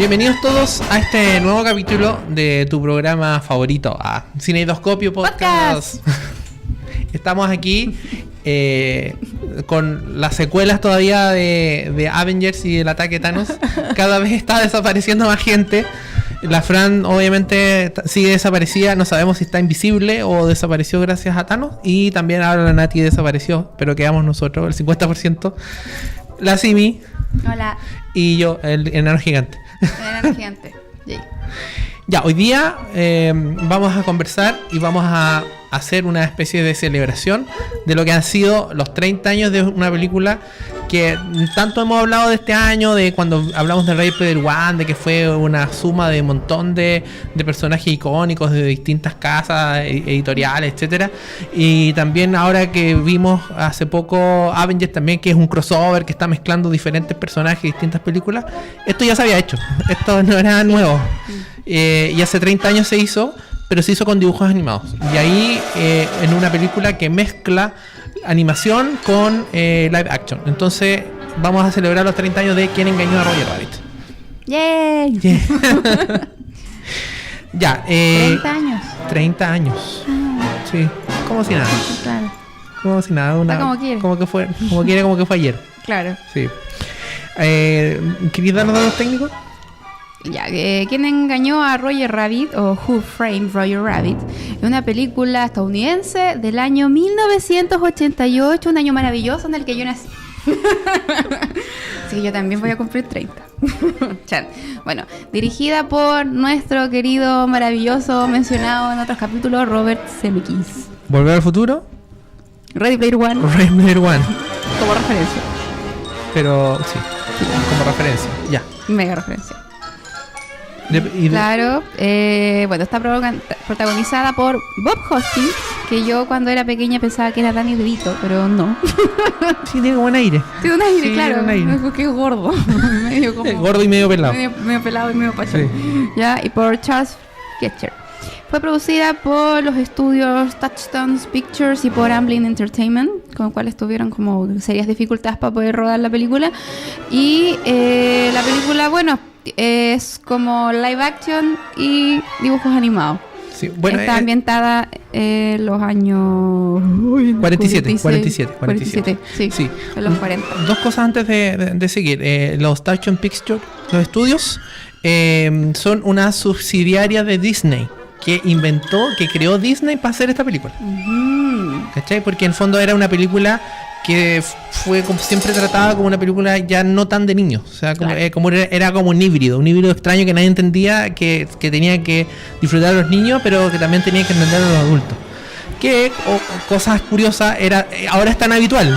Bienvenidos todos a este nuevo capítulo de tu programa favorito, Cineidoscopio Podcast. Estamos aquí con las secuelas todavía de Avengers y el ataque de Thanos. Cada vez está desapareciendo más gente. La Fran obviamente sigue desaparecida, no sabemos si está invisible o desapareció gracias a Thanos. Y también ahora la Nati desapareció, pero quedamos nosotros, el 50%. La Simi. Hola. Y yo, el enano gigante. El enano gigante. Ya, hoy día vamos a conversar y vamos a hacer una especie de celebración de lo que han sido los 30 años de una película que tanto hemos hablado de este año, de cuando hablamos de Ready Player One, de que fue una suma de un montón de personajes icónicos de distintas casas editoriales, etcétera. Y también ahora que vimos hace poco Avengers también, que es un crossover que está mezclando diferentes personajes y distintas películas. Esto ya se había hecho, esto no era nuevo. Y hace 30 años se hizo, pero se hizo con dibujos animados. Y ahí en una película que mezcla animación con live action. Entonces vamos a celebrar los 30 años de Quién engañó a Roger Rabbit. ¡Yay! Yeah. Ya, 30 años. 30 años. Sí, como si nada. Claro. Como si nada. Como quiere. Como que fue ayer. Claro. Sí. ¿Querías darnos datos técnicos? Ya, ¿Quién engañó a Roger Rabbit? O Who Framed Roger Rabbit. Es una película estadounidense del año 1988, un año maravilloso en el que yo nací. Así que yo también voy a cumplir 30. Chan. Bueno, dirigida por nuestro querido, maravilloso, mencionado en otros capítulos, Robert Zemeckis. ¿Volver al futuro? Ready Player One. Ready Player One. Como referencia. Pero sí, como referencia, ya. Mega referencia. Claro, bueno, está protagonizada por Bob Hoskins, que yo cuando era pequeña pensaba que era Danny DeVito, pero no. Sí, tiene buen aire. Tiene un aire, sí, claro. Un aire. Porque es gordo. Medio como, gordo y medio pelado. Medio pelado y medio pachón. Sí. Ya, y por Charles Ketcher. Fue producida por los estudios Touchstone Pictures y por Amblin Entertainment, con los cuales tuvieron como serias dificultades para poder rodar la película. Y la película, bueno, es como live action y dibujos animados. Sí, bueno, está ambientada en los años 47, sí, en los 40. Dos cosas antes de seguir. Los Touchstone Pictures, los estudios, son una subsidiaria de Disney que creó Disney para hacer esta película. ¿Cachai? Porque en el fondo era una película que fue como siempre tratada como una película ya no tan de niños. O sea, era como un híbrido extraño que nadie entendía, que tenía que disfrutar a los niños, pero que también tenía que entender a los adultos. Que, cosas curiosas, ahora es tan habitual,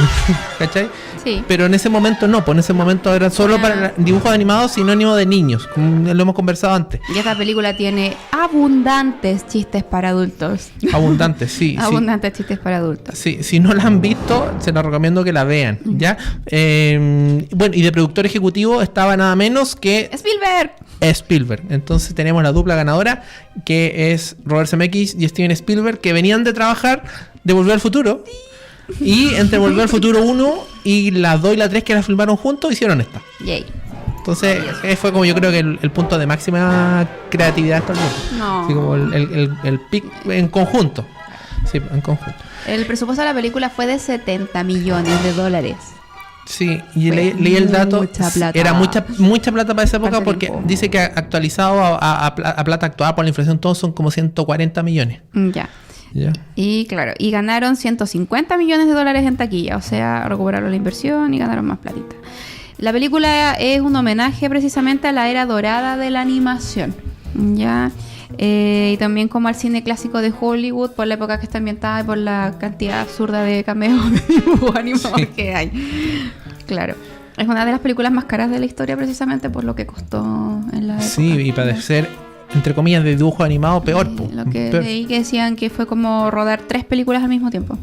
¿cachai? Sí. Pero en ese momento no, pues en ese momento era solo para dibujos animados, sinónimo de niños, como lo hemos conversado antes. Y esta película tiene abundantes chistes para adultos. Abundantes, sí. Abundantes chistes para adultos. Sí, si no la han visto, se los recomiendo que la vean, ¿ya? Bueno, y de productor ejecutivo estaba nada menos que Spielberg. Entonces tenemos la dupla ganadora, que es Robert Zemeckis y Steven Spielberg, que venían de trabajar de Volver al Futuro. Y entre Volver al Futuro 1 y la 2 y la 3 que la filmaron juntos, hicieron esta. Yay. Entonces fue como yo creo que el punto de máxima creatividad hasta el mundo. No. Así como el pic en conjunto. Sí, en conjunto. El presupuesto de la película fue de $70 millones. Sí, y leí el dato. Mucha plata. Era mucha plata para esa época, Para porque tiempo. dice que actualizado a plata actual por la inflación, todos son como 140 millones. Ya. Y claro, y ganaron $150 millones en taquilla, o sea, recuperaron la inversión y ganaron más platita. La película es un homenaje precisamente a la era dorada de la animación, ¿ya? Y también como al cine clásico de Hollywood, por la época que está ambientada y por la cantidad absurda de cameos de dibujos animados que hay. Claro. Es una de las películas más caras de la historia precisamente por lo que costó en la época. Sí, y para ser, entre comillas, de dibujo animado, peor. Lo que leí que decían que fue como rodar 3 películas al mismo tiempo.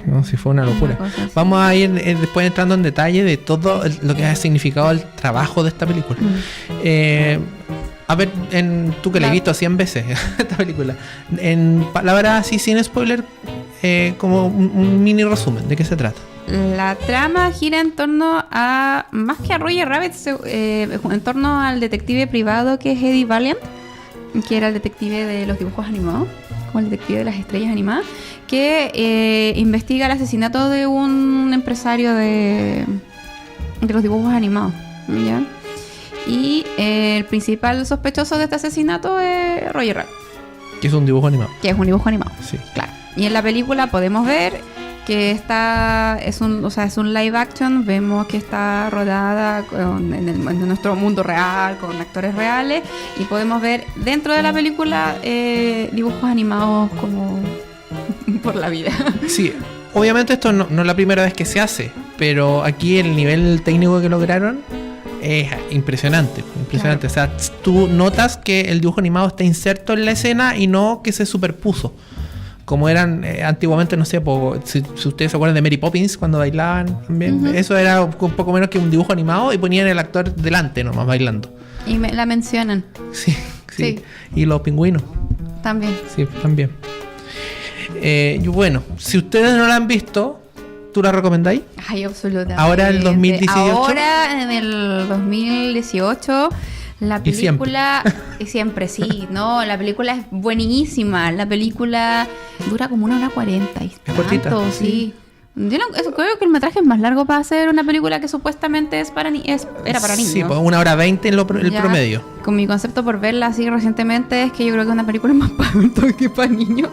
No, sí, fue una locura. Vamos a ir después entrando en detalle de todo lo que ha significado el trabajo de esta película. A ver, tú que la has visto 100 veces esta película, en palabras así sin spoiler, como un mini resumen, ¿de qué se trata? La trama gira en torno a, más que a Roger Rabbit, en torno al detective privado que es Eddie Valiant, que era el detective de los dibujos animados, como el detective de las estrellas animadas, que investiga el asesinato de un empresario de los dibujos animados, ¿ya? Y el principal sospechoso de este asesinato es Roger Rabbit. Que es un dibujo animado. Que es un dibujo animado, Sí. claro. Y en la película podemos ver que es un live action. Vemos que está rodada en nuestro mundo real, con actores reales. Y podemos ver dentro de la película dibujos animados como por la vida. Sí, obviamente esto no es la primera vez que se hace, pero aquí el nivel técnico que lograron es impresionante. Claro. O sea, tú notas que el dibujo animado está inserto en la escena y no que se superpuso. Como eran antiguamente, no sé, si ustedes se acuerdan de Mary Poppins cuando bailaban también. Eso era un poco menos que un dibujo animado y ponían el actor delante nomás bailando. Y la mencionan. Sí. Y los pingüinos. También. Sí, también. Y bueno, si ustedes no la han visto, ¿tú la recomendáis? Ay, absolutamente. Ahora en el 2018. Ahora en el 2018, la película siempre sí, ¿no? La película es buenísima. La película dura como 1 hora 40 y es cortita, sí. Yo creo que el metraje es más largo para hacer una película que supuestamente era para niños. Sí, pues 1 hora 20 en el promedio. Con mi concepto por verla así recientemente es que yo creo que una película es más para adultos que para niños.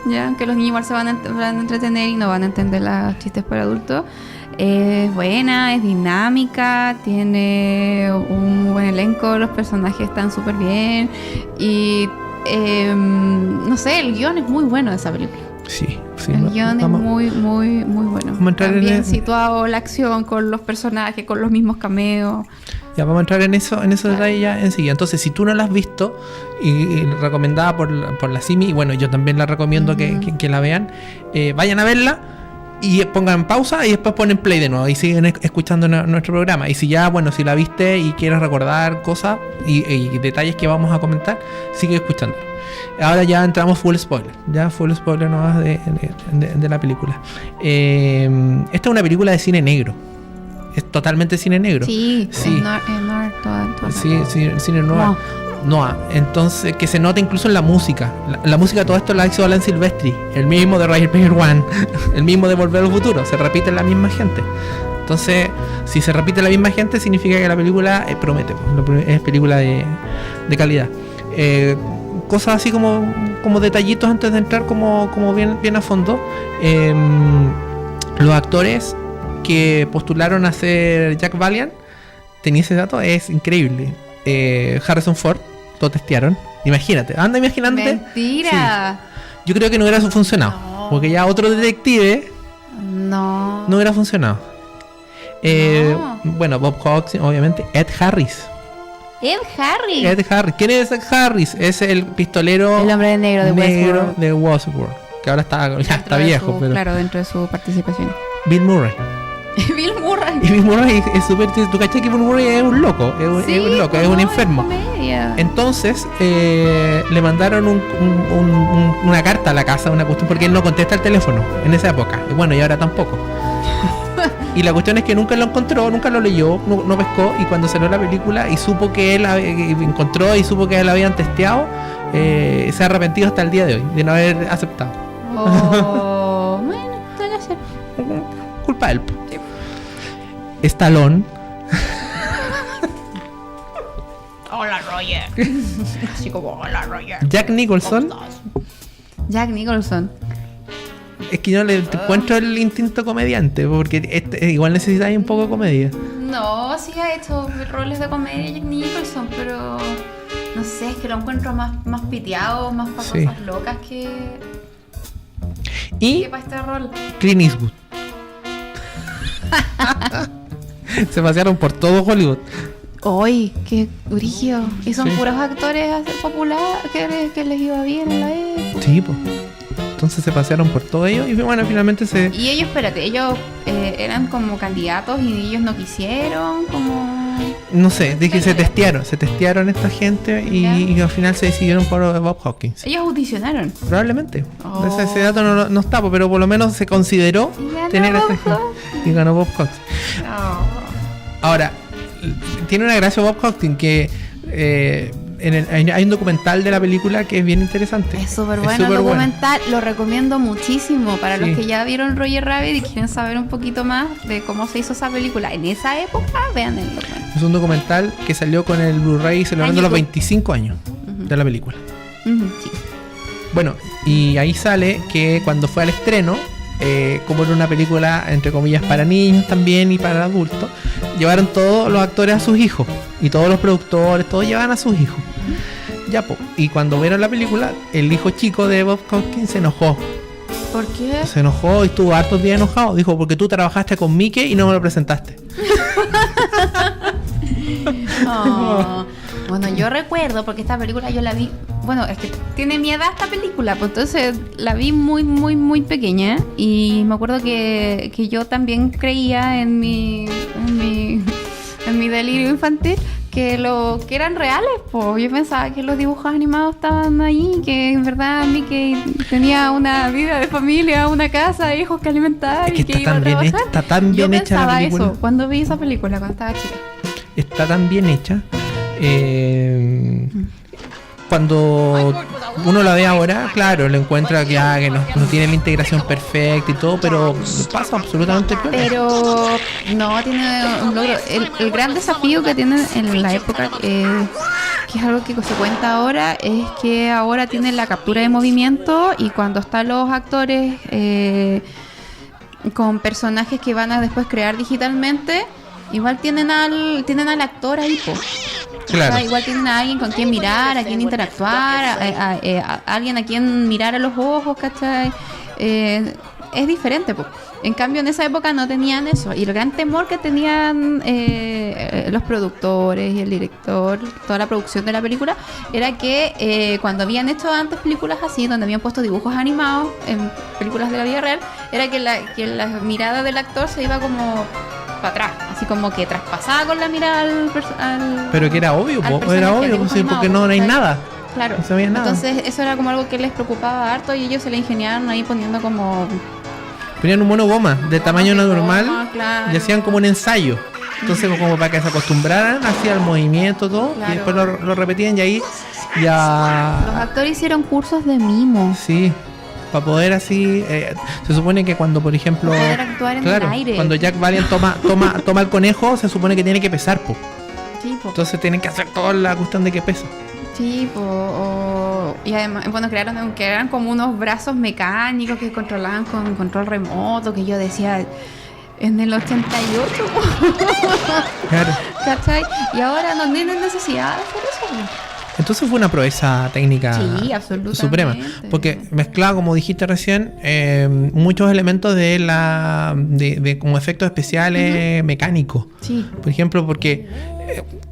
Ya, que los niños igual se van a entretener y no van a entender los chistes para adultos. Es buena, es dinámica, tiene un buen elenco, los personajes están súper bien y no sé, el guión es muy bueno de esa película. Sí. El guión es muy bueno. Vamos a entrar También situado la acción con los personajes, con los mismos cameos. Ya vamos a entrar en eso detalle ya enseguida. Entonces, si tú no la has visto y recomendada por la Simi, y bueno, yo también la recomiendo que la vean, vayan a verla y pongan pausa y después ponen play de nuevo y siguen escuchando nuestro programa. Y si si la viste y quieres recordar cosas y detalles que vamos a comentar, sigue escuchando. Ahora ya entramos full spoiler nomás de la película. Esta es una película de cine negro. Es totalmente cine negro. Sí. Es noir, cine noir. Noir. Entonces, que se nota incluso en la música. La música, todo esto la hizo Alan Silvestri, el mismo de Ready Player One, el mismo de Volver al Futuro. Se repite la misma gente. Entonces, si se repite la misma gente, significa que la película promete. Es película de calidad. Cosas así como detallitos antes de entrar como bien a fondo. Los actores que postularon a ser Jack Valiant, tenía ese dato, es increíble. Harrison Ford, lo testearon. Imagínate, anda imaginándote. Mentira. Sí. Yo creo que no hubiera funcionado. No. Porque ya otro detective no hubiera funcionado. Bueno, Bob Hawks, obviamente. Ed Harris. ¿Quién es Ed Harris? Es el pistolero, el hombre negro de Westworld, que ahora está viejo, pero claro, dentro de su participación. Bill Murray. Y Bill Murray es súper. ¿Tú cachai que Bill Murray es un loco? Es un enfermo. Entonces le mandaron una carta a la casa, una cuestión, porque él no contesta el teléfono en esa época. Y bueno, y ahora tampoco. Y la cuestión es que nunca lo encontró, nunca lo leyó, no pescó. Y cuando salió la película y supo que él encontró y supo que él habían testeado, se ha arrepentido hasta el día de hoy de no haber aceptado. Bueno, puede ser. Culpa de él. Sí. Stallone. Hola, Roger. Así como hola, Roger. Jack Nicholson. Es que yo le encuentro el instinto comediante, porque igual necesitáis un poco de comedia. No, sí ha hecho roles de comedia Jack Nicholson, pero no sé, es que lo encuentro más piteado, más para cosas locas que para este rol. Clint Eastwood. Se pasearon por todo Hollywood. ¡Ay, qué brillo! Y son puros actores populares que les iba bien en la época. Sí, pues. Entonces se pasearon por todo ello y bueno, finalmente Y ellos, espérate, ellos eran como candidatos y ellos no quisieron, como... No sé, de que se testearon esta gente y al final se decidieron por Bob Hawkins. Ellos audicionaron. Probablemente. Ese dato no está, pero por lo menos se consideró tener esta gente. Y ganó Bob Hawkins. Ahora, tiene una gracia Bob Hawkins que hay un documental de la película que es bien interesante. Es súper bueno el documental, lo recomiendo muchísimo para los que ya vieron Roger Rabbit y quieren saber un poquito más de cómo se hizo esa película. En esa época, vean el documental. Es un documental que salió con el Blu-ray celebrando los 25 años de la película. Sí. Bueno, y ahí sale que cuando fue al estreno, como era una película entre comillas para niños también y para adultos, llevaron todos los actores a sus hijos y todos los productores, todos llevaban a sus hijos. Ya, y cuando vieron la película, el hijo chico de Bob Hawkins se enojó. ¿Por qué? Se enojó y estuvo hartos días enojado. Dijo, porque tú trabajaste con Mickey y no me lo presentaste. Bueno, yo recuerdo, porque esta película yo la vi... Bueno, es que tiene mi edad esta película, pues entonces la vi muy, muy, muy pequeña. Y me acuerdo que yo también creía en mi delirio infantil que eran reales, pues. Yo pensaba que los dibujos animados estaban ahí, que en verdad Mickey tenía una vida de familia, una casa, hijos que alimentar y que iba a trabajar. Está tan bien hecha la película. Yo pensaba eso cuando vi esa película, cuando estaba chica. Está tan bien hecha. Cuando uno la ve ahora, claro, le encuentra que no tiene la integración perfecta y todo, pero pasa absolutamente peor. Pero no, tiene un logro. El gran desafío que tienen en la época, que es algo que se cuenta ahora, es que ahora tienen la captura de movimiento y cuando están los actores con personajes que van a después crear digitalmente, igual tienen al actor ahí, po. Claro. O sea, igual tienen a alguien con quien mirar, a quien interactuar, a alguien a quien mirar a los ojos, ¿cachai? Es diferente, po. En cambio, en esa época no tenían eso. Y el gran temor que tenían los productores y el director, toda la producción de la película, era que cuando habían hecho antes películas así, donde habían puesto dibujos animados en películas de la vida real, era que la mirada del actor se iba como para atrás, así como que traspasaba con la mirada al pero que era obvio, sí, porque no hay nada. Claro, no sabía nada. Entonces eso era como algo que les preocupaba harto y ellos se le ingeniaron ahí poniendo como... Ponían un mono goma de tamaño normal, claro. Y hacían como un ensayo. Entonces como para que se acostumbraran hacia el movimiento todo, claro. Y después lo repetían y ahí ya... Los actores hicieron cursos de mimo. Sí, para poder así... se supone que cuando, por ejemplo... Para poder actuar en el aire. Cuando Jack Valiant toma el conejo, se supone que tiene que pesar, po. Sí, po. Entonces tienen que hacer toda la cuestión de que pesa. Sí, y además, bueno, crearon como unos brazos mecánicos que controlaban con control remoto, que yo decía... En el 88, claro. ¿Cachai? Y ahora no tienen necesidad de hacer eso. Entonces fue una proeza técnica suprema, porque mezclaba, como dijiste recién, muchos elementos de como efectos especiales mecánicos. Sí. Por ejemplo, porque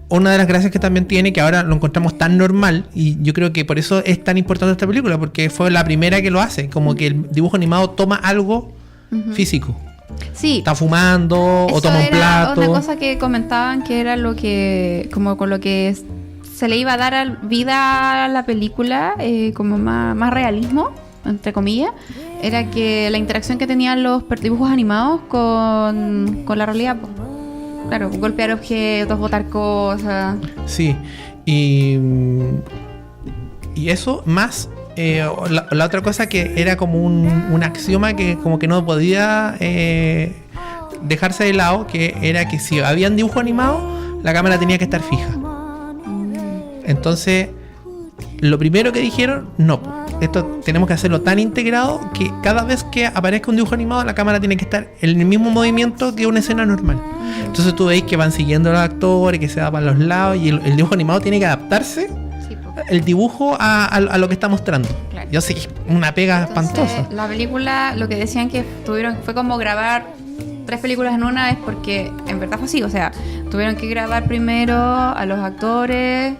una de las gracias que también tiene, que ahora lo encontramos tan normal, y yo creo que por eso es tan importante esta película, porque fue la primera que lo hace, como que el dibujo animado toma algo físico. Sí. Está fumando eso o toma un plato. Una cosa que comentaban que era lo que, como con lo que se le iba a dar vida a la película, como más realismo, entre comillas, era que la interacción que tenían los dibujos animados con la realidad. Claro, golpear objetos, botar cosas. Sí, y eso más... la otra cosa que era como un axioma que como que no podía dejarse de lado, que era que si habían dibujo animado, la cámara tenía que estar fija. Entonces, lo primero que dijeron, no, esto tenemos que hacerlo tan integrado que cada vez que aparezca un dibujo animado, la cámara tiene que estar en el mismo movimiento que una escena normal. Entonces tú veis que van siguiendo a los actores, que se va para los lados, y el dibujo animado tiene que adaptarse el dibujo a lo que está mostrando. Claro. Yo sé que es una pega espantosa. La película, lo que decían que fue como grabar 3 películas en una, es porque en verdad fue así. O sea, tuvieron que grabar primero a los actores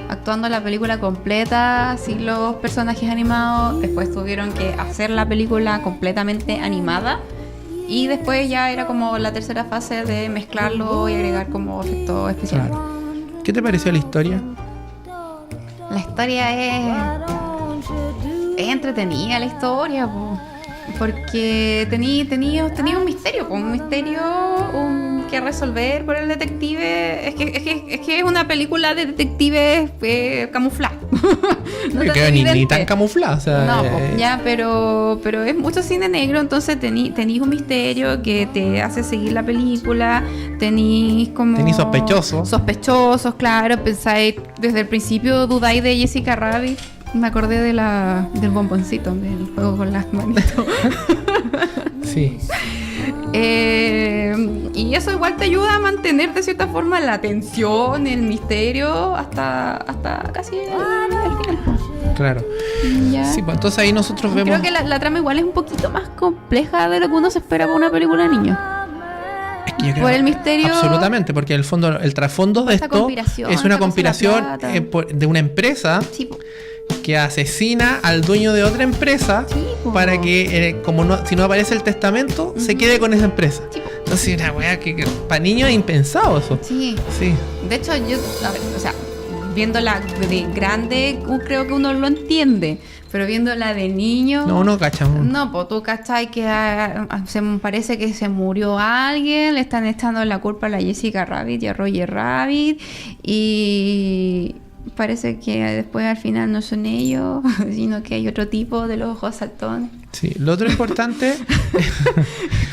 actuando la película completa sin los personajes animados. Después tuvieron que hacer la película completamente animada Y después ya era como la tercera fase de mezclarlo y agregar como efectos especiales. Claro. ¿Qué te pareció la historia? La historia es entretenida, la historia, po, porque tenía un misterio, po, un misterio que resolver por el detective. Es que es una película de detectives camuflados. No ni tan camuflado, o sea, no, ya, pero es mucho cine negro, entonces tenís un misterio que te hace seguir la película, tenís sospechosos, claro, pensáis desde el principio, dudáis de Jessica Rabbit. Me acordé del bomboncito, del juego con las manitos. Sí. Y eso igual te ayuda a mantener de cierta forma la tensión, el misterio hasta casi el final. Claro. ¿Ya? Sí, pues entonces ahí nosotros vemos... Creo que la trama igual es un poquito más compleja de lo que uno se espera para una película de niños. Es que yo creo, por el misterio... Absolutamente, porque el trasfondo de esto es una conspiración de una empresa... Sí, que asesina al dueño de otra empresa, sí, para que si no aparece el testamento, se quede con esa empresa. Sí, entonces una weá que para niños es impensado eso. Sí. De hecho, viéndola de grande, creo que uno lo entiende. Pero viéndola de niño... No cachamos. No, pues tú cachai que parece que se murió alguien, le están echando la culpa a la Jessica Rabbit y a Roger Rabbit, y... parece que después al final no son ellos, sino que hay otro tipo de los ojos saltones. Sí, lo otro importante...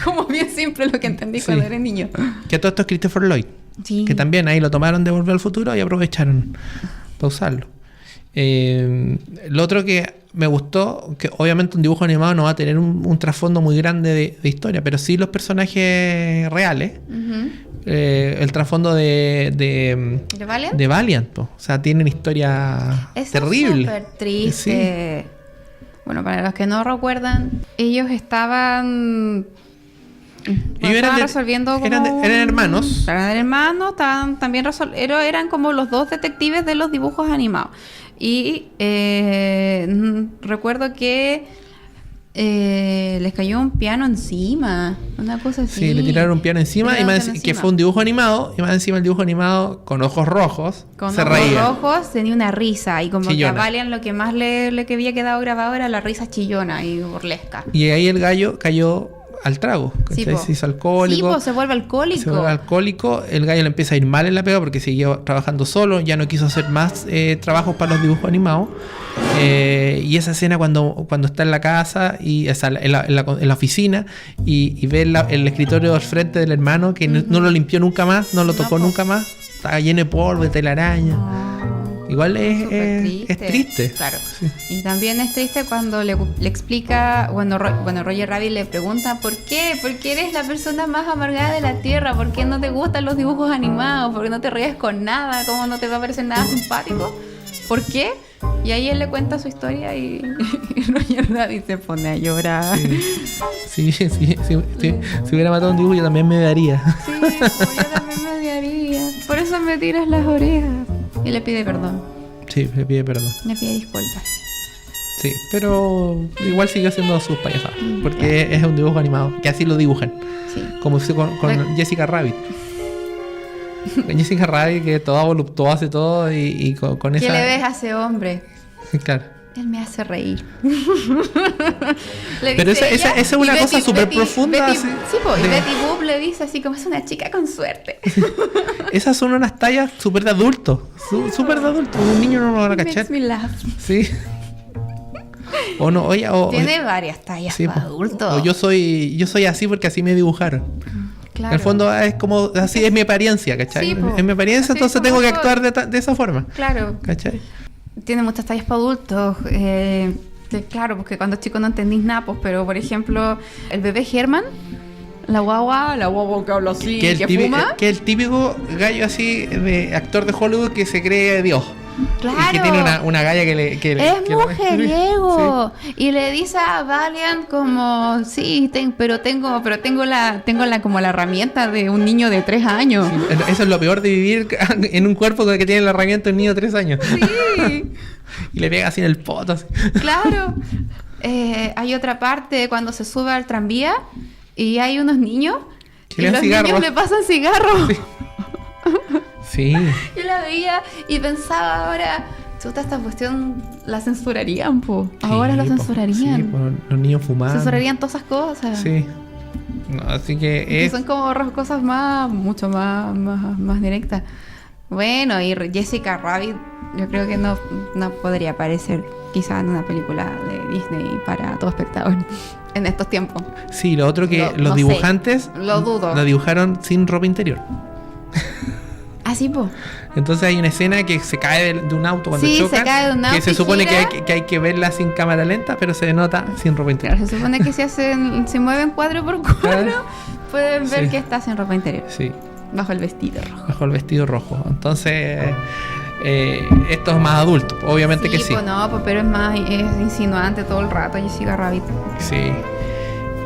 Como bien simple lo que entendí cuando era niño. Que todo esto es Christopher Lloyd. Sí. Que también ahí lo tomaron de Volver al Futuro y aprovecharon para usarlo. Lo otro que me gustó, que obviamente un dibujo animado no va a tener un trasfondo muy grande de historia, pero sí los personajes reales. Uh-huh. El trasfondo de Valiant, de Valiant, o sea, tienen historia terrible. Es súper triste. Sí. Bueno, para los que no recuerdan, ellos estaban resolviendo como... eran hermanos. Eran hermanos, también eran como los dos detectives de los dibujos animados. Y recuerdo que les cayó un piano encima, una cosa así. Sí, le tiraron un piano encima, que fue un dibujo animado, y más encima el dibujo animado con ojos rojos. Con ojos rojos tenía una risa, y como chillona. Que a Valiant lo que más le había quedado grabado era la risa chillona y burlesca. Y ahí el gallo cayó al trago, sí, se hizo alcohólico. Sí, se vuelve alcohólico. El gallo le empieza a ir mal en la pega porque siguió trabajando solo, ya no quiso hacer más trabajos para los dibujos animados. Y esa escena cuando está en la casa y en la oficina y ve el escritorio al frente del hermano que no lo limpió nunca más, no lo tocó nunca más, estaba lleno de polvo, de telaraña. Igual es triste. Claro. Sí. Y también es triste cuando le explica, cuando Roger Rabbit le pregunta ¿por qué? ¿Por qué eres la persona más amargada de la tierra? ¿Por qué no te gustan los dibujos animados? ¿Por qué no te ríes con nada? ¿Cómo no te va a parecer nada simpático? ¿Por qué? Y ahí él le cuenta su historia y Roger Rabbit se pone a llorar. Sí. Si hubiera matado un dibujo yo también me daría. Sí, yo también me daría. Por eso me tiras las orejas. Y le pide perdón. Sí, le pide perdón. Le pide disculpas. Sí, pero igual sigue haciendo sus payasadas. Porque es un dibujo animado, que así lo dibujan. Sí. Como hizo con Jessica Rabbit. Con Jessica Rabbit, que toda voluptuosa y todo, y con esa... ¿Qué le ves a ese hombre? Claro. Él me hace reír. Pero esa es una cosa súper profunda. Sí, y Betty Boop le dice así como es una chica con suerte. Esas son unas tallas súper de adultos. Súper de adultos. Un niño no lo va a cachar. Makes me laugh. Sí. O no, tiene varias tallas para adultos. O yo soy así porque así me dibujaron. Claro. En el fondo es como así es mi apariencia, ¿cachai? Sí, es mi apariencia, entonces tengo que actuar de esa forma. Claro. ¿Cachai? Tiene muchas tallas para adultos. Claro, porque cuando chico no entendís napos, pero por ejemplo, el bebé Herman, la guagua que habla así, que fuma. Que el típico gallo así de actor de Hollywood que se cree Dios. Claro. Y que tiene una galla es mujeriego. Sí. Y le dice a Valiant como sí, pero tengo la como la herramienta de un niño de 3 años. Sí, eso es lo peor de vivir en un cuerpo que tiene la herramienta de un niño de 3 años. Sí. Y le pega así en el poto. Así. Claro. Hay otra parte cuando se sube al tranvía y hay unos niños que y le dan los cigarros. niños le pasan cigarros. Sí. Sí. Yo la veía y pensaba ahora, chuta, esta cuestión la censurarían, po. Ahora la Sí, po. censurarían. Sí, po, los niños fumando. Censurarían todas esas cosas. Sí. No, así que Que es... son como cosas mucho más directas. Bueno, y Jessica Rabbit, yo creo que no podría aparecer quizá en una película de Disney para todo espectador en estos tiempos. Sí, lo otro que los no dibujantes sé, lo dudo. la dibujaron sin ropa interior. Ah, sí, po. Entonces hay una escena que se cae de un auto cuando Sí, chocan, se cae de un auto que se y supone gira. que hay que verla sin cámara lenta, pero se nota sin ropa interior. Claro, se supone que se mueven 4x4, pueden ver Sí. que está sin ropa interior, Sí, bajo el vestido rojo. bajo el vestido rojo. Entonces, esto es más adulto, obviamente que sí. Pues no, pues, pero es insinuante todo el rato Jessica Rabbit. Sí,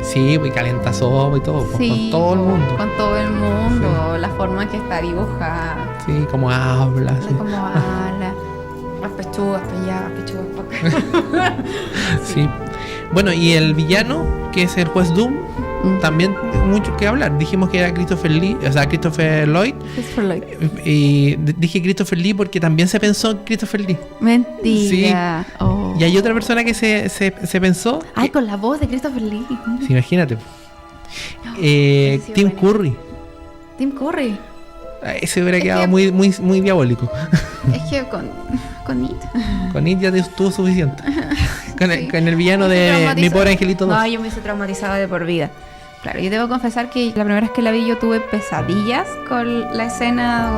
sí, y calienta sopa y todo, pues, con todo el mundo. Con todo el mundo, la forma en que está dibujada, Sí, como habla. Sí. como habla, las pechugas, pechugas. Sí. Bueno, y el villano, que es el juez Doom, también mucho que hablar. Dijimos que era Christopher Lee, o sea, Christopher Lloyd. Christopher Lloyd. Y dije Christopher Lee porque también se pensó en Christopher Lee. Mentira. Sí. Oh. Y hay otra persona que se pensó. Ay, con la voz de Christopher Lee. Sí, imagínate. sí, Tim bueno. Curry. Tim Curry. Ese hubiera Es quedado que- muy diabólico. Es que con It. Con It ya estuvo suficiente. Con Sí. con el villano Me de traumatizó. Mi Pobre Angelito 2. No, yo me hice traumatizada de por vida. Claro, yo debo confesar que la primera vez que la vi yo tuve pesadillas con la escena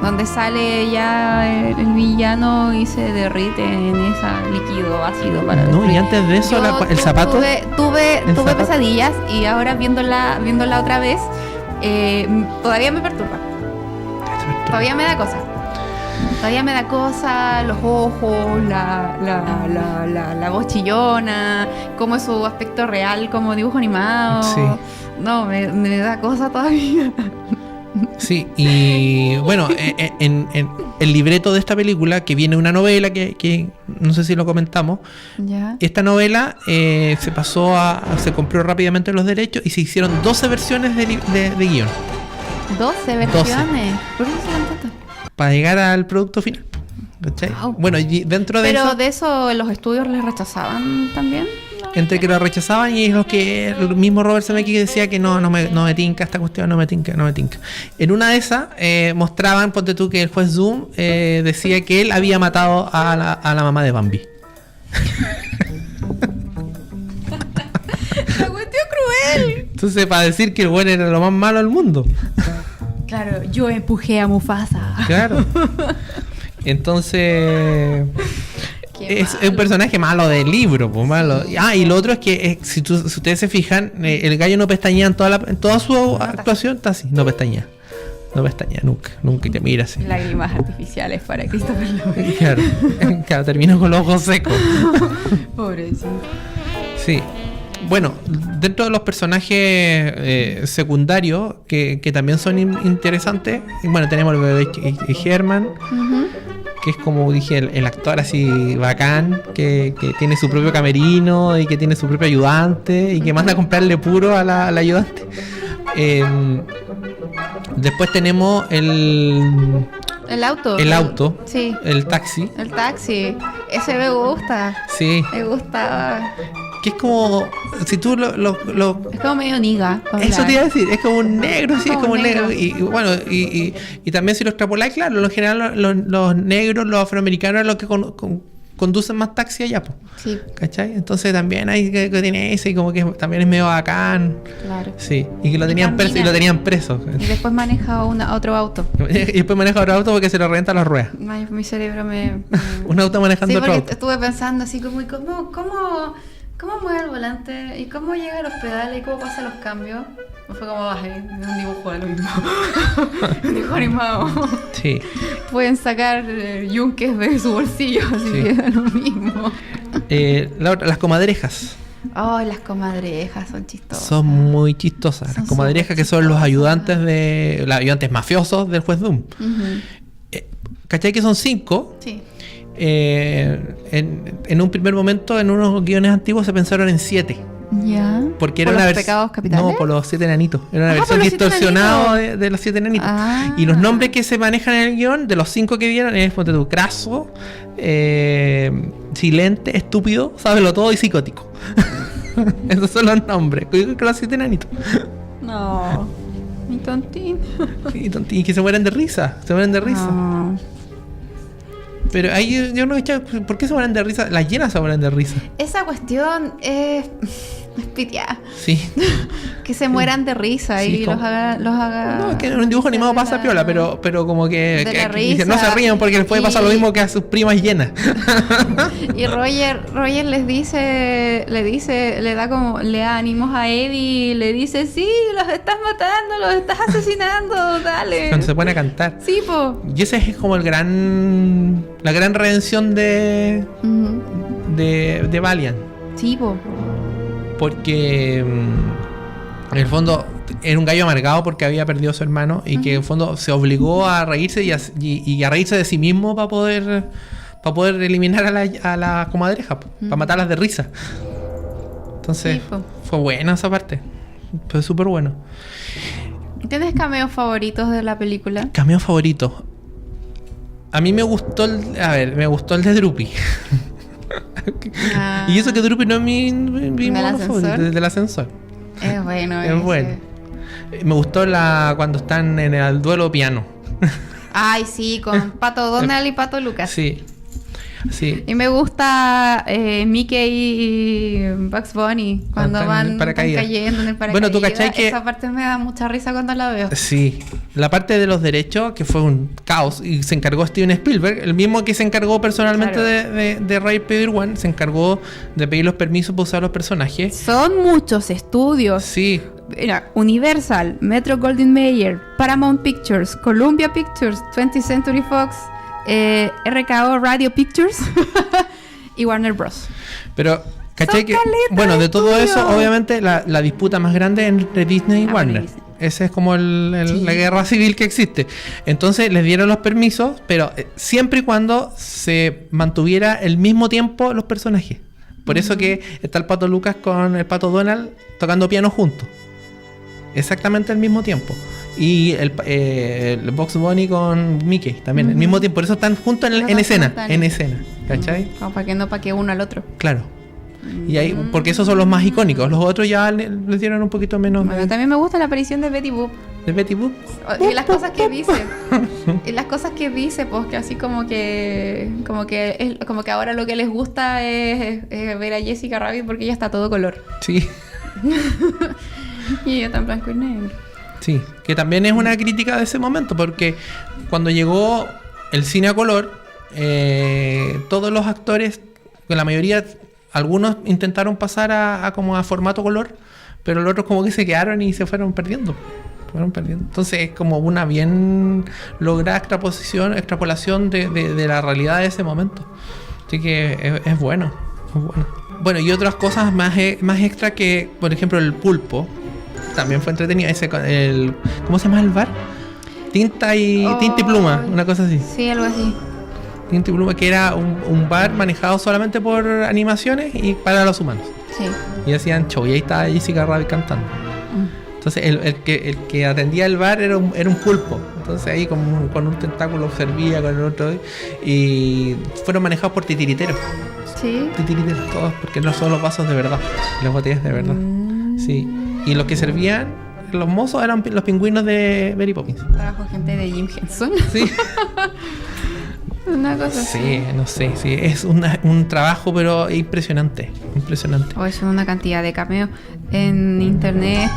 donde sale ya el villano y se derrite en ese líquido ácido para No, destruir. y antes de eso, Yo el zapato. Tuve el zapato. pesadillas y ahora viéndola otra vez todavía me perturba. Todavía me da cosa. Todavía me da cosa, los ojos, la voz chillona, cómo es su aspecto real como dibujo animado. Sí. No, me da cosa todavía. Sí, y bueno, en el libreto de esta película, que viene una novela que no sé si lo comentamos, Ya. esta novela se compró rápidamente los derechos y se hicieron 12 versiones de guión 12 versiones. ¿Por qué se dan tantas? para llegar al producto final. ¿Cachai? Wow. Bueno, y dentro de Pero eso, de eso los estudios les rechazaban también. ¿No? entre que lo rechazaban y los que el mismo Robert Zemeckis decía que no me tinca esta cuestión, no me tinca. En una de esas mostraban, ponte tú, que el juez Doom decía que él había matado a la mamá de Bambi. ¡La cuestión cruel! Entonces, para decir que el bueno era lo más malo del mundo. Claro, yo empujé a Mufasa. Claro. Qué Entonces, es malo. un personaje malo del libro, pues malo. Ah, y lo otro es que si ustedes se fijan, el gallo no pestañea en toda su actuación, está así, no pestañea. No pestañea, nunca te mira así. Lágrimas artificiales para Christopher Lloyd. Claro, termina con los ojos secos. Pobrecito. Sí. Bueno, dentro de los personajes secundarios que también son interesantes, bueno, tenemos el bebé Herman, que es como dije, el actor así bacán, que tiene su propio camerino y que tiene su propio ayudante y que manda a comprarle puro a la ayudante. Después tenemos el auto, Sí. el taxi. El taxi. Ese me gusta. Sí, Me gustaba. que es como, si tú lo Es como medio niga. eso te iba a decir, es como un negro, sí, es como un negro. negro. Y bueno, y también si lo extrapoláis, claro, en general los negros, los afroamericanos, son los que conducen más taxi allá, po, Sí, ¿cachai? Entonces también hay que tiene ese, y como que también es medio bacán, claro. sí, y que lo Y tenían preso, y camina. lo tenían preso. Y después maneja otro auto. Y después maneja otro auto porque se le revientan las ruedas. Ay, mi cerebro me... Un auto manejando Sí, otro porque auto. estuve pensando así como, ¿y cómo mueve el volante? ¿Y cómo llega a los pedales? ¿Y cómo pasa los cambios? Fue como, ay, es un dibujo de lo mismo. Un dibujo animado. Sí. Pueden sacar yunques de su bolsillo, así Sí. que da lo mismo. Las comadrejas Ay, las comadrejas son chistosas. son muy chistosas. Son Las comadrejas súper que son los chistosas. los ayudantes mafiosos del juez Doom. Ujú. ¿Cachai que son 5? Sí. En un primer momento, en unos guiones antiguos se pensaron en 7. Ya. Porque era ¿Por una los versión. pecados capitales? No, por los 7 enanitos. Era una Ah, versión por los 7 distorsionada enanitos. de los 7 enanitos. Ah. Y los nombres que se manejan en el guión, de los 5 que vieron, es ponte tú, Craso, Silente, Estúpido, Sábelo Todo y Psicótico. Esos son los nombres. Con los 7 enanitos. No. Mi tontín. Sí, tontín, que se mueren de risa. Se mueren de risa. No. Pero ahí yo no he escuchado. ¿Por qué se mueren de risa? Las llenas se mueren de risa. Esa cuestión es piteada. Sí. Que se mueran de risa Sí, y como- los haga. No, es que en un dibujo animado pasa piola, pero como que, de que la dicen, no se risa. ríen porque les puede pasar lo Y- mismo que a sus primas llenas. Y Roger le da ánimos a Eddie, le dice, sí, los estás matando, los estás asesinando, dale. Cuando se pone a cantar. Sí, po. Y ese es como la gran redención de Valiant. Sí, po. Porque en el fondo era un gallo amargado porque había perdido a su hermano y que en el fondo se obligó a reírse y a reírse de sí mismo para poder eliminar a la comadreja, para matarlas de risa. Entonces Sí, po. fue buena esa parte. Fue súper bueno. ¿Tienes cameos favoritos de la película? Cameo favorito. A mí me gustó el de Drupi. Ah, Y eso que Drupi no es mi ¿Del mono ascensor? favorito, del ascensor. es bueno. Es ese. bueno. Me gustó cuando están en el duelo piano. Ay, sí, con Pato Donald y Pato Lucas. Sí. Sí. Y me gusta Mickey y Bugs Bunny cuando Están en el van paracaídas. cayendo en el paracaídas. Bueno, tú cachai que- Esa parte me da mucha risa cuando la veo. Sí. La parte de los derechos, que fue un caos, y se encargó Steven Spielberg, el mismo que se encargó personalmente Claro. de Ready Player One, se encargó de pedir los permisos para usar los personajes. Son muchos estudios. Sí. Mira, Universal, Metro Goldwyn Mayer, Paramount Pictures, Columbia Pictures, 20th Century Fox, RKO Radio Pictures y Warner Bros. Pero, ¿cachai Son que? caletas Bueno, de todo estudios. eso, obviamente, la disputa más grande es entre Disney y Ah, Warner. bueno, Disney. Esa es como la guerra civil que existe. Entonces les dieron los permisos, pero siempre y cuando se mantuviera el mismo tiempo los personajes. Por eso que está el Pato Lucas con el Pato Donald tocando piano juntos. Exactamente al mismo tiempo. Y el Bugs Bunny con Mickey también al mismo tiempo. Por eso están juntos en Los en dos escena. juntos. En escena. ¿Cachai? Como para que no paque uno al otro. Claro. Y ahí, porque esos son los más icónicos. Los otros ya les dieron un poquito menos Bueno, también me gusta la aparición de Betty Boop. de Betty Boop. Y las cosas que dice. Y las cosas que dice, pues que así como que ahora lo que les gusta es ver a Jessica Rabbit porque ella está a todo color. Sí, Y ella está en blanco y negro. sí. Que también es una crítica de ese momento, porque cuando llegó el cine a color, todos los actores, que la mayoría, algunos intentaron pasar a como a formato color, pero los otros como que se quedaron y se fueron perdiendo. Entonces es como una bien lograda extrapolación de la realidad de ese momento. Así que es bueno. Es bueno. Bueno, y otras cosas más extra que, por ejemplo, el pulpo. También fue entretenido. ¿Cómo se llama el bar? Tinta y pluma, una cosa así. Sí, algo así. Tinta y pluma, que era un bar manejado solamente por animaciones y para los humanos. Sí. Y hacían show. Y ahí estaba Jessica Rabbit cantando. Entonces el que atendía el bar era un pulpo. Entonces ahí con un tentáculo servía, con el otro. Y fueron manejados por titiriteros. Sí. Titiriteros todos, porque no son los vasos de verdad. Las botellas de verdad. Sí. Y los que servían, los mozos, eran los pingüinos de Mary Poppins. Trabajo gente de Jim Henson. Sí. Una cosa así. Sí, no sé. Sí. Es un trabajo, pero impresionante. Impresionante. O son una cantidad de cameos. En internet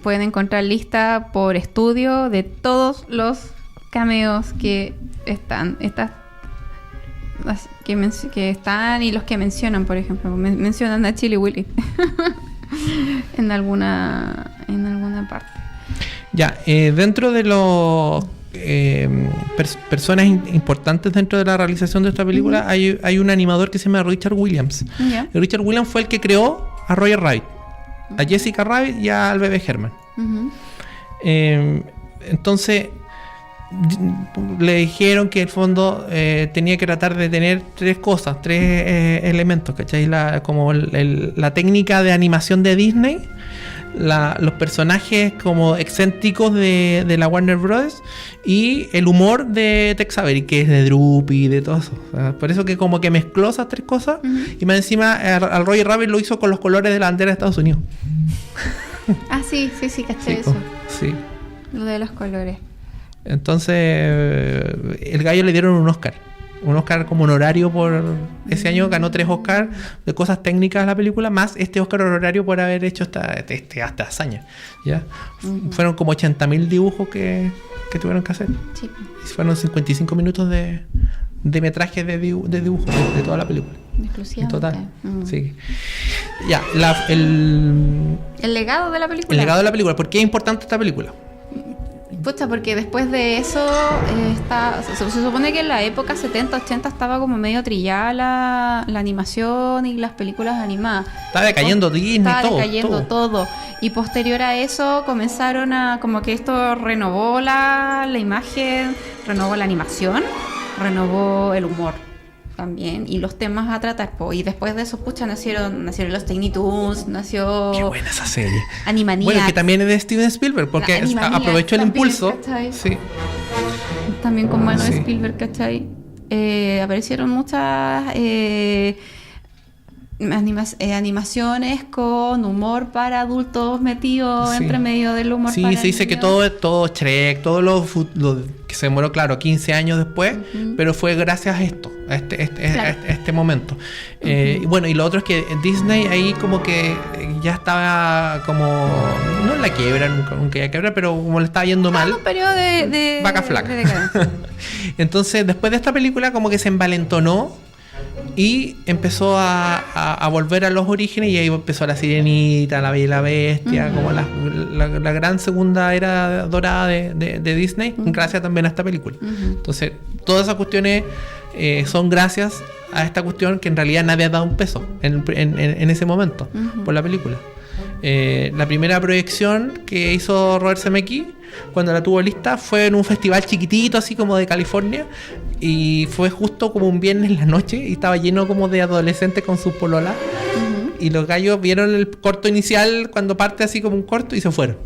pueden encontrar lista por estudio de todos los cameos que están. Que están y los que mencionan, por ejemplo. Mencionan a Chili Willy. en alguna parte. Ya, dentro de los personas importantes dentro de la realización de esta película, hay un animador que se llama Richard Williams. Ya. Y Richard Williams fue el que creó a Roger Rabbit, a Jessica Rabbit y al bebé Herman. Ujú. Entonces, le dijeron que el fondo tenía que tratar de tener tres cosas, tres elementos, ¿cachai? La técnica de animación de Disney, los personajes como excéntricos de la Warner Bros. Y el humor de Tex Avery, que es de Droopy y de todo eso. O sea, por eso que como que mezcló esas tres cosas. Y más encima al Roger Rabbit lo hizo con los colores de la bandera de Estados Unidos. Ah, sí, caché eso. Sí. Lo de los colores. Entonces, el gallo le dieron un Oscar. Un Oscar como honorario por ese año. Ganó 3 Oscars de cosas técnicas de la película, más este Oscar honorario por haber hecho esta hazaña. ¿Ya? Fueron como 80.000 dibujos que tuvieron que hacer. Sí. Y fueron 55 minutos de metraje de dibujo de toda la película. Exclusivamente. En total. Sí. Ya, el legado de la película. El legado de la película. ¿Por qué es importante esta película? Pucha, porque después de eso se supone que en la época 70-80 estaba como medio trillada la animación y las películas animadas. Estaba decayendo Disney, todo. Y posterior a eso comenzaron a, como que esto renovó la imagen, renovó la animación, renovó el humor también y los temas a tratar. Y después de eso, pucha, nacieron los Tiny Toons, nació... Qué buena esa serie. Animaniacs. Bueno, que también es de Steven Spielberg, porque aprovechó el impulso. ¿Cachai? Sí. También con mano de Spielberg, ¿cachai? Aparecieron muchas animaciones con humor para adultos metido entre medio del humor para se dice niños. Que todo Shrek, todo lo que se demoró, claro, 15 años después, pero fue gracias a esto, a este momento. Y bueno, y lo otro es que Disney ahí como que ya estaba como, no en la quiebra, nunca iba a quebrar, pero como le estaba yendo mal. Un periodo de vaca flaca. Entonces, después de esta película como que se envalentonó y empezó a volver a los orígenes, y ahí empezó La Sirenita, La Bella y la Bestia, como la gran segunda era dorada de Disney, gracias también a esta película. Entonces, todas esas cuestiones son gracias a esta cuestión que en realidad nadie ha dado un peso en ese momento por la película. La primera proyección que hizo Robert Zemeckis, cuando la tuvo lista, fue en un festival chiquitito así como de California, y fue justo como un viernes en la noche y estaba lleno como de adolescentes con sus pololas, y los gallos vieron el corto inicial cuando parte así como un corto y se fueron.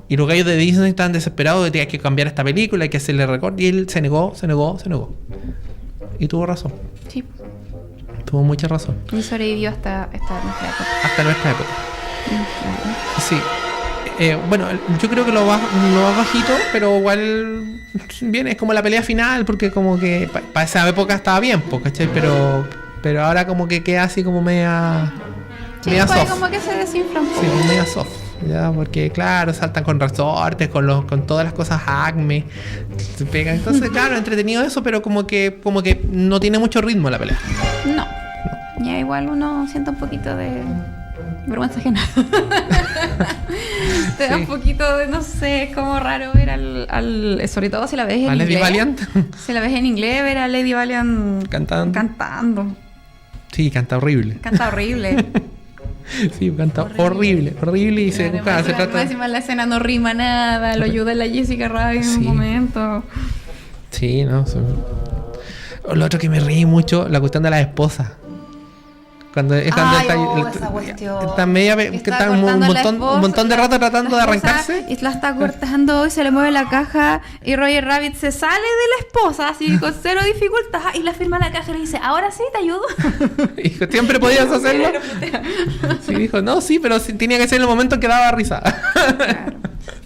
Y los gallos de Disney estaban desesperados de que hay que cambiar esta película, hay que hacerle recorte, y él se negó y tuvo razón. Sí. Tuvo mucha razón. Y sobrevivió hasta nuestra época. Hasta nuestra época. Sí. Bueno, yo creo que lo más bajito, pero igual bien, es como la pelea final, porque como que para esa época estaba bien, ¿cachai? Pero ahora como que queda así como media soft. Como que se desinfla un poco. Sí, media soft. Ya, porque claro, saltan con resortes, con todas las cosas Acme, se pegan. Entonces, claro, entretenido eso, pero como que no tiene mucho ritmo la pelea. No. Ya igual uno siente un poquito de vergüenza ajena. Te da un poquito de, no sé, es como raro ver al sobre todo si la ves en inglés. ¿A Lady Valiant? Si la ves en inglés, ver a Lady Valiant cantando. Sí, canta horrible. Sí, canta horrible y se trata. Encima la escena no rima nada, lo ayuda la Jessica Rabbit en un momento. Sí, no. Lo otro que me reí mucho, la cuestión de las esposas. Cuando esa cuestión. Está media que está un montón de rato tratando de arrancarse. Y la está cortando y se le mueve la caja. Y Roger Rabbit se sale de la esposa así con cero dificultad. Y la firma la caja y le dice: ahora sí, te ayudo. Dijo: siempre podías hacerlo. Sí, dijo: no, sí, pero tenía que ser en el momento en que daba risa.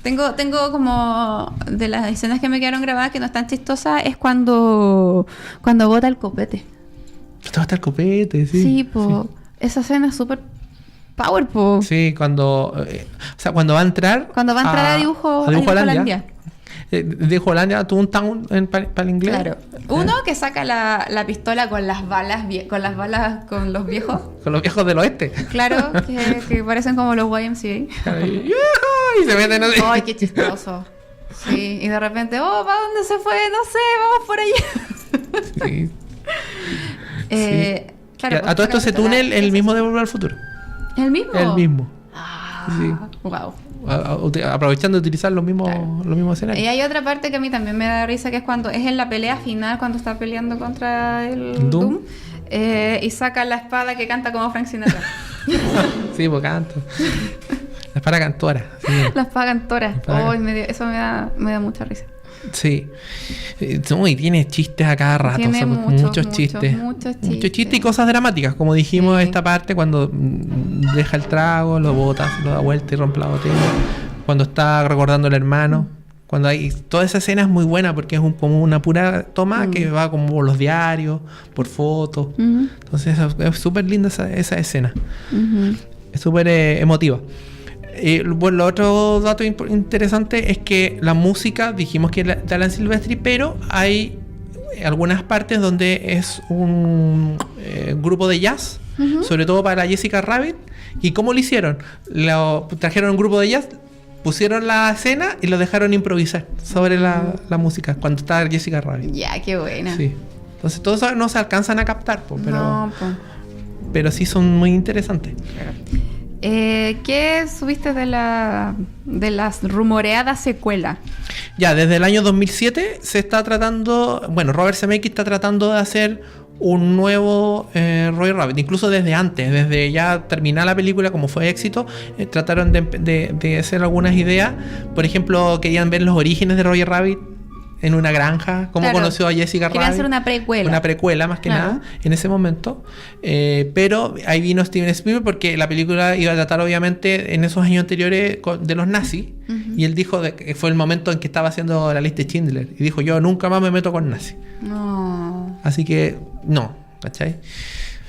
Claro. Tengo como de las escenas que me quedaron grabadas que no están chistosas, es cuando bota el copete. Hasta el copete, sí. Sí, po. Sí. Esa escena es súper power, po. Sí, cuando va a entrar. Cuando va a entrar a Dibujo Holandia. Dibujo Holandia tuvo un town para el inglés. Claro. Uno que saca la pistola con las balas con los viejos. Con los viejos del oeste. Claro, que parecen como los YMCA. Y se meten así. Ay, qué chistoso. Sí, y de repente, ¿para dónde se fue? No sé, vamos por allá. Sí. Claro, a todo esto ese túnel es el mismo de Volver al Futuro. ¿El mismo? El mismo. Sí. Wow. aprovechando de utilizar los mismos escenarios. Y hay otra parte que a mí también me da risa, que es cuando es en la pelea final, cuando está peleando contra el Doom. Y saca la espada que canta como Frank Sinatra. Sí, pues canto. La espada cantora. Sí. La espada cantora. Eso me da mucha risa. Sí. Y tiene chistes a cada rato. Tiene muchos chistes. Muchos chistes y cosas dramáticas. Como dijimos, esta parte cuando deja el trago, lo bota, lo da vuelta y rompe la botella. Cuando está recordando al hermano. Cuando hay toda esa escena es muy buena porque es como una pura toma que va como por los diarios, por fotos. Entonces es súper linda esa escena. Es súper emotiva. Bueno, lo otro dato interesante es que la música, dijimos que es de Alan Silvestri, pero hay algunas partes donde es un grupo de jazz, sobre todo para Jessica Rabbit. ¿Y cómo lo hicieron? Trajeron un grupo de jazz, pusieron la escena y lo dejaron improvisar sobre la música cuando está Jessica Rabbit. Ya, qué buena. Sí. Entonces todos eso no se alcanzan a captar, pero sí son muy interesantes. Claro. ¿Qué subiste de las rumoreadas secuelas? Ya, desde el año 2007 se está tratando... Bueno, Robert Zemeckis está tratando de hacer un nuevo Roger Rabbit. Incluso desde antes, desde ya terminar la película, como fue éxito, trataron de hacer algunas ideas. Por ejemplo, querían ver los orígenes de Roger Rabbit en una granja, cómo conoció a Jessica Rabbit. Querían hacer una precuela. Una precuela, más que nada, en ese momento. Pero ahí vino Steven Spielberg porque la película iba a tratar, obviamente, en esos años anteriores de los nazis. Y él dijo que fue el momento en que estaba haciendo la lista de Schindler. Y dijo, yo nunca más me meto con nazis. No. Así que, no, ¿cachai?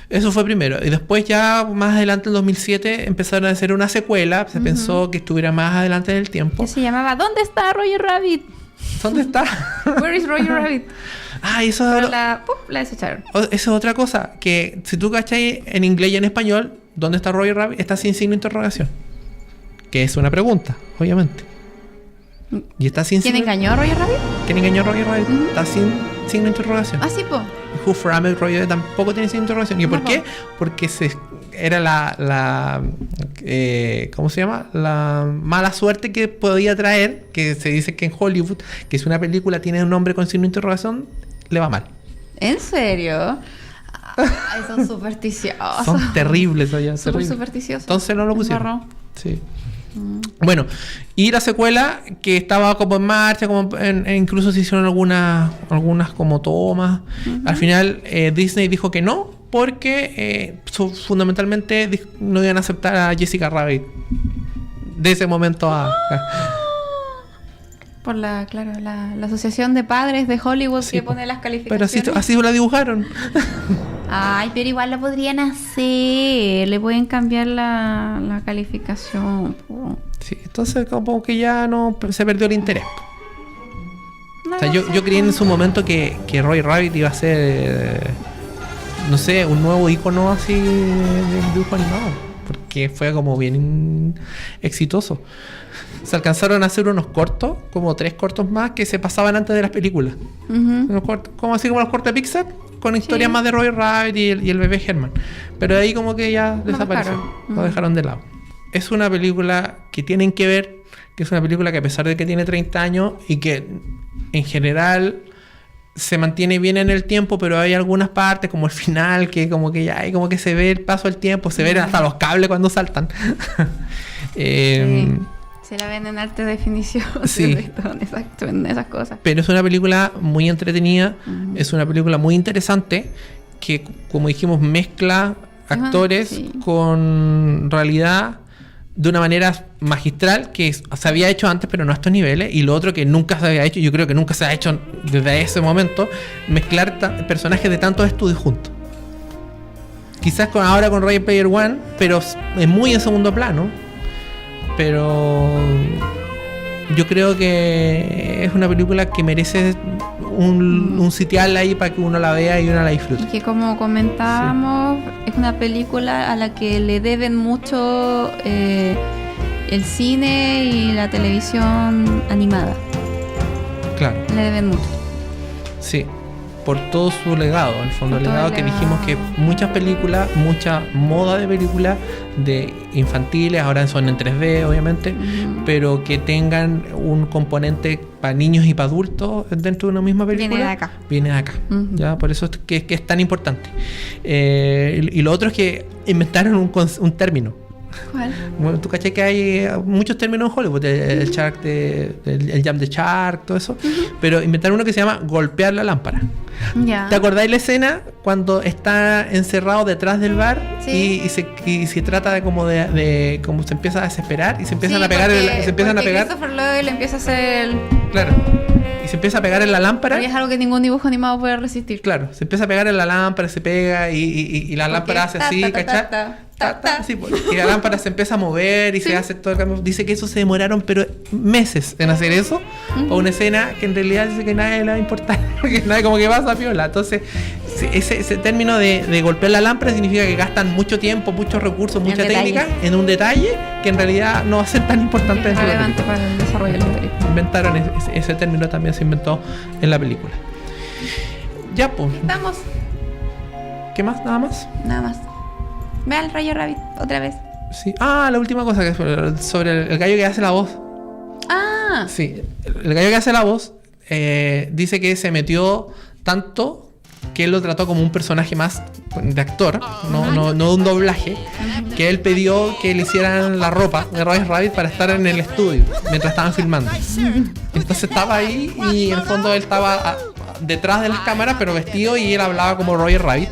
Eso fue primero. Y después ya, más adelante, en 2007, empezaron a hacer una secuela. Se pensó que estuviera más adelante en el tiempo. Que se llamaba ¿Dónde está Roger Rabbit? ¿Dónde está? Where is Roger Rabbit? Eso pero la desecharon. Esa es otra cosa, que si tú cachai en inglés y en español, ¿dónde está Roger Rabbit? Está sin signo de interrogación. Que es una pregunta, obviamente. Y está sin ¿Quién engañó a Roger Rabbit? ¿Quién engañó a Roger Rabbit? Está sin signo de interrogación. Ah, sí, po. Who Framed Roger tampoco tiene signo de interrogación. ¿Y por qué? Porque era la ¿cómo se llama? La mala suerte que podía traer, que se dice que en Hollywood, que si una película tiene un nombre con signo de interrogación, le va mal. ¿En serio? Ay, son supersticiosos. Son terribles, oye. Súper supersticiosos. Entonces no lo pusieron. Sí. Bueno, y la secuela que estaba como en marcha, incluso se hicieron algunas como tomas. Al final Disney dijo que no, porque fundamentalmente no iban a aceptar a Jessica Rabbit de ese momento por la asociación de padres de Hollywood, sí, que pone las calificaciones. Pero así la dibujaron. Ay, pero igual lo podrían hacer. Le pueden cambiar la calificación. Sí, entonces como que ya no se perdió el interés. No, o sea, yo creí en su momento que Roger Rabbit iba a ser, no sé, un nuevo icono así de dibujo animado, porque fue como bien exitoso. Se alcanzaron a hacer unos cortos, como 3 cortos más, que se pasaban antes de las películas. Unos cortos, así como los cortos de Pixar, con historias más de Roger Rabbit y el bebé Herman. Pero ahí como que ya desapareció. Lo dejaron de lado. Es una película que tienen que ver, que es una película que a pesar de que tiene 30 años y que en general se mantiene bien en el tiempo, pero hay algunas partes como el final que como que ya hay como que se ve el paso del tiempo, se ven hasta los cables cuando saltan. Sí. Se la ven en alta definición. Sí. En esas cosas. Pero es una película muy entretenida, es una película muy interesante que, como dijimos, mezcla actores con realidad de una manera magistral, que se había hecho antes pero no a estos niveles, y lo otro que nunca se había hecho, yo creo que nunca se ha hecho desde ese momento, mezclar personajes de tantos estudios juntos. Quizás ahora con Ready Player One, pero es muy en segundo plano. Pero yo creo que es una película que merece un sitial ahí para que uno la vea y uno la disfrute. Y que, como comentábamos, es una película a la que le deben mucho el cine y la televisión animada. Claro. Le deben mucho. Sí. por todo su legado. En el fondo, el legado que dijimos que muchas películas, mucha moda de películas de infantiles, ahora son en 3D obviamente, pero que tengan un componente para niños y para adultos dentro de una misma película. Viene de acá. ¿Ya? Por eso es que es tan importante. Y lo otro es que inventaron un término. ¿Cuál? Bueno, tú caché que hay muchos términos en Hollywood, el shark, el jump the shark, todo eso, pero inventaron uno que se llama golpear la lámpara. Ya. ¿Te acordáis la escena cuando está encerrado detrás del bar y se trata de como se empieza a desesperar y se empiezan a pegar Christopher Lloyd le empieza a hacer claro, y se empieza a pegar en la lámpara. Y es algo que ningún dibujo animado puede resistir. Claro, se empieza a pegar en la lámpara, se pega y la lámpara hace así, ¿cachai? Sí, y la lámpara se empieza a mover y se hace todo el cambio. Dice que eso se demoraron pero meses en hacer eso, o una escena que en realidad dice que nadie le va a importar, porque nadie como que pasa piola. Entonces ese término de golpear la lámpara significa que gastan mucho tiempo, muchos recursos, mucha técnica en un detalle que en realidad no va a ser tan importante en relevante para el desarrollo de la historia. Inventaron ese término, también se inventó en la película. Ya pues. Vamos. ¿Qué más? ¿Nada más? Nada más. Ve al Roger Rabbit otra vez. Sí. La última cosa que es sobre el gallo que hace la voz. Sí, el gallo que hace la voz dice que se metió tanto que él lo trató como un personaje más de actor, no un doblaje, que él pidió que le hicieran la ropa de Roger Rabbit para estar en el estudio mientras estaban filmando. Entonces estaba ahí y en el fondo él estaba detrás de las cámaras pero vestido y él hablaba como Roger Rabbit.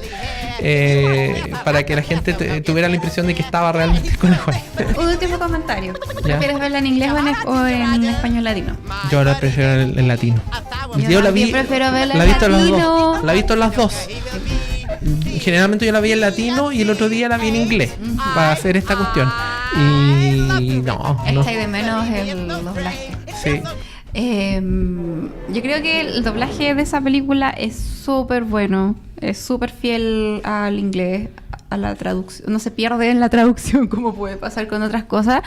Para que la gente tuviera la impresión de que estaba realmente con el juego. Un último comentario. ¿Prefieres verla en inglés o en español latino? Yo ahora prefiero el latino. Yo prefiero verla en latino. La he visto en las dos. Generalmente yo la vi en latino y el otro día la vi en inglés para hacer esta cuestión. Y no. Echa de menos el doblaje. Sí. Yo creo que el doblaje de esa película es súper bueno, es súper fiel al inglés, a la traducción, no se pierde en la traducción como puede pasar con otras cosas,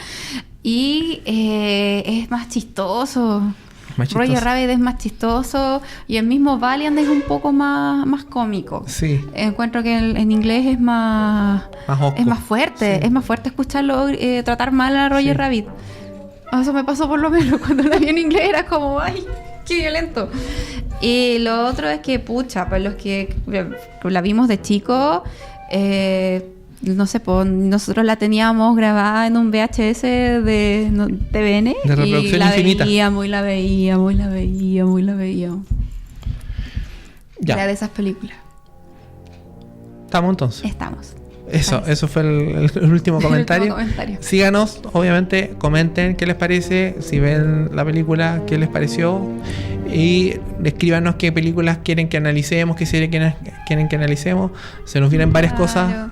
y es más chistoso. Roger Rabbit es más chistoso y el mismo Valiant es un poco más cómico. Sí. Encuentro que en inglés es más fuerte, es más fuerte escucharlo tratar mal a Roger Rabbit. Eso me pasó por lo menos cuando la vi en inglés, era como, ¡ay, qué violento! Y lo otro es que, para los que la vimos de chico, no sé, nosotros la teníamos grabada en un VHS de TVN. De reproducción infinita. Y la veíamos. Ya. Era de esas películas. ¿Estamos entonces? Estamos. Eso fue el último comentario. Síganos, obviamente, comenten qué les parece, si ven la película, qué les pareció, y escríbanos qué películas quieren que analicemos, qué series quieren que analicemos. Se nos vienen varias cosas.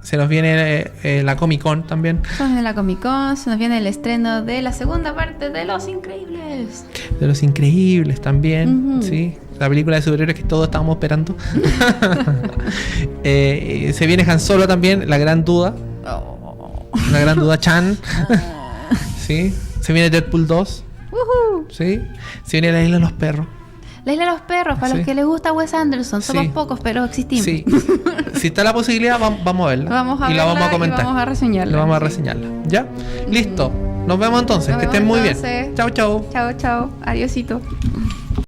Se nos viene la Comic Con también. Se nos viene la Comic Con, se nos viene el estreno de la segunda parte de Los Increíbles. De Los Increíbles también, sí. La película de superhéroes que todos estábamos esperando. Se viene Han Solo también, La Gran Duda. La Gran Duda Chan. Sí. Se viene Deadpool 2. Sí. Se viene La Isla de los Perros. La Isla de los Perros, para los que les gusta Wes Anderson. Somos pocos, pero existimos. Sí. Si está la posibilidad, vamos a verla. La vamos a comentar. Y vamos a reseñarla. ¿Ya? Listo. Nos vemos entonces. Que estén muy bien. Chau. Chau. Adiósito.